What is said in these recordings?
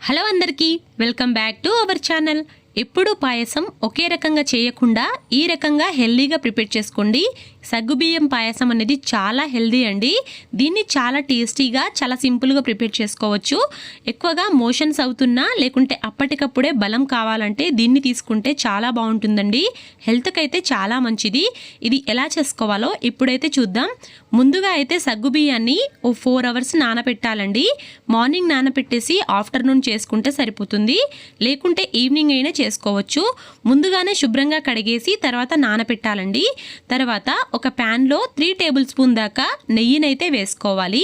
Hello అందరికీ welcome back to our channel. ఎప్పుడు పాయసం ఒకే రకంగా చేయకుండా ఈ రకంగా హెల్దీగా ప్రిపేర్ చేసుకోండి. సగ్గుబియ్యం పాయసం అనేది చాలా హెల్దీ అండి. దీన్ని చాలా టేస్టీగా చాలా సింపుల్గా ప్రిపేర్ చేసుకోవచ్చు. ఎక్కువగా మోషన్స్ అవుతున్నా లేకుంటే అప్పటికప్పుడే బలం కావాలంటే దీన్ని తీసుకుంటే చాలా బాగుంటుందండి. హెల్త్కి అయితే చాలా మంచిది. ఇది ఎలా చేసుకోవాలో ఇప్పుడైతే చూద్దాం. ముందుగా అయితే సగ్గుబియ్యాన్ని 4 అవర్స్ నానబెట్టాలండి. మార్నింగ్ నానబెట్టేసి ఆఫ్టర్నూన్ చేసుకుంటే సరిపోతుంది, లేకుంటే ఈవినింగ్ అయినా చేసుకోవచ్చు. ముందుగానే శుభ్రంగా కడిగేసి తర్వాత నానబెట్టాలండి. తర్వాత ఒక ప్యాన్లో 3 టేబుల్ స్పూన్ దాకా నెయ్యినైతే వేసుకోవాలి.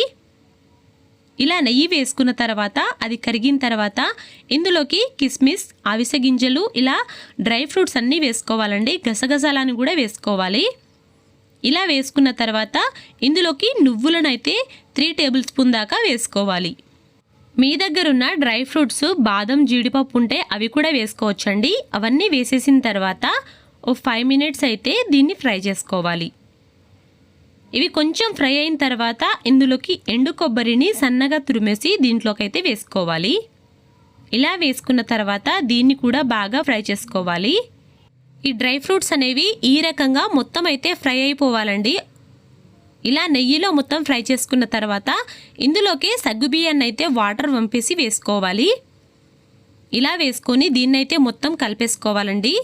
ఇలా నెయ్యి వేసుకున్న తర్వాత అది కరిగిన తర్వాత ఇందులోకి కిస్మిస్, అవిసె గింజలు, ఇలా డ్రై ఫ్రూట్స్ అన్నీ వేసుకోవాలండి. గసగసాలను కూడా వేసుకోవాలి. ఇలా వేసుకున్న తర్వాత ఇందులోకి నువ్వులను అయితే 3 టేబుల్ స్పూన్ దాకా వేసుకోవాలి. మీ దగ్గర ఉన్న డ్రై ఫ్రూట్స్ బాదం, జీడిపప్పు ఉంటే అవి కూడా వేసుకోవచ్చండి. అవన్నీ వేసేసిన తర్వాత 5 మినిట్స్ అయితే దీన్ని ఫ్రై చేసుకోవాలి. ఇవి కొంచెం ఫ్రై అయిన తర్వాత ఇందులోకి ఎండు కొబ్బరిని సన్నగా తురిమేసి దీంట్లోకి అయితే వేసుకోవాలి. ఇలా వేసుకున్న తర్వాత దీన్ని కూడా బాగా ఫ్రై చేసుకోవాలి. ఈ డ్రై ఫ్రూట్స్ అనేవి ఈ రకంగా మొత్తం అయితే ఫ్రై అయిపోవాలండి. ఇలా నెయ్యిలో మొత్తం ఫ్రై చేసుకున్న తర్వాత ఇందులోకి సగ్గుబియ్యాన్ని అయితే వాటర్ వంపేసి వేసుకోవాలి. ఇలా వేసుకొని దీన్నైతే మొత్తం కలిపేసుకోవాలండి.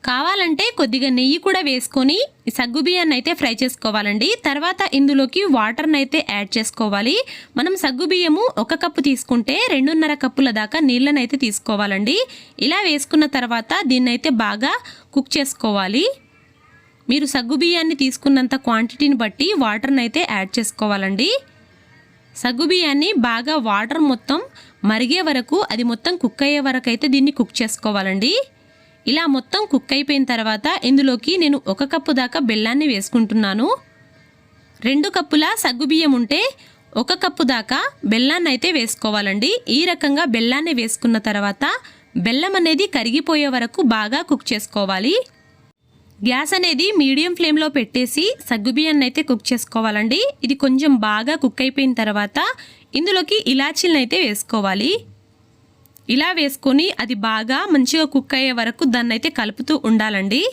కావాలంటే కొద్దిగా నెయ్యి కూడా వేసుకొని సగ్గుబియ్యాన్ని అయితే ఫ్రై చేసుకోవాలండి. తర్వాత ఇందులోకి వాటర్ని అయితే యాడ్ చేసుకోవాలి. మనం సగ్గుబియ్యము 1 కప్పు తీసుకుంటే 2.5 కప్పుల దాకా నీళ్ళని అయితే తీసుకోవాలండి. ఇలా వేసుకున్న తర్వాత దీన్నైతే బాగా కుక్ చేసుకోవాలి. మీరు సగ్గుబియ్యాన్ని తీసుకున్నంత క్వాంటిటీని బట్టి వాటర్ని అయితే యాడ్ చేసుకోవాలండి. సగ్గుబియ్యాన్ని బాగా వాటర్ మొత్తం మరిగే వరకు, అది మొత్తం కుక్ అయ్యే వరకు అయితే దీన్ని కుక్ చేసుకోవాలండి. ఇలా మొత్తం కుక్ అయిపోయిన తర్వాత ఇందులోకి నేను 1 కప్పు దాకా బెల్లాన్ని వేసుకుంటున్నాను. 2 కప్పుల సగ్గుబియ్యం ఉంటే 1 కప్పు దాకా బెల్లాన్ని అయితే వేసుకోవాలండి. ఈ రకంగా బెల్లాన్ని వేసుకున్న తర్వాత బెల్లం అనేది కరిగిపోయే వరకు బాగా కుక్ చేసుకోవాలి. గ్యాస్ అనేది మీడియం ఫ్లేమ్లో పెట్టేసి సగ్గుబియ్యాన్ని అయితే కుక్ చేసుకోవాలండి. ఇది కొంచెం బాగా కుక్ అయిపోయిన తర్వాత ఇందులోకి ఇలాచీలను అయితే వేసుకోవాలి. ఇలా వేసుకొని అది బాగా మంచిగా కుక్ అయ్యే వరకు దాన్ని అయితే కలుపుతూ ఉండాలండి.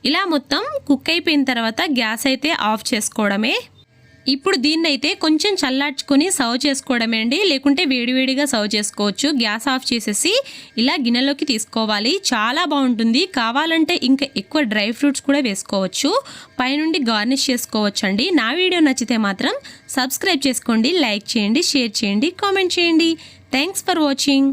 ఇలా మొత్తం కుక్ అయిపోయిన తర్వాత గ్యాస్ అయితే ఆఫ్ చేసుకోవడమే. ఇప్పుడు దీన్నైతే కొంచెం చల్లార్చుకొని సర్వ్ చేసుకోవడమే అండి, లేకుంటే వేడివేడిగా సర్వ్ చేసుకోవచ్చు. గ్యాస్ ఆఫ్ చేసేసి ఇలా గిన్నెలోకి తీసుకోవాలి. చాలా బాగుంటుంది. కావాలంటే ఇంకా ఎక్కువ డ్రై ఫ్రూట్స్ కూడా వేసుకోవచ్చు. పైనుండి గార్నిష్ చేసుకోవచ్చు అండి. నా వీడియో నచ్చితే మాత్రం సబ్స్క్రైబ్ చేసుకోండి, లైక్ చేయండి, షేర్ చేయండి, కామెంట్ చేయండి. Thanks for watching.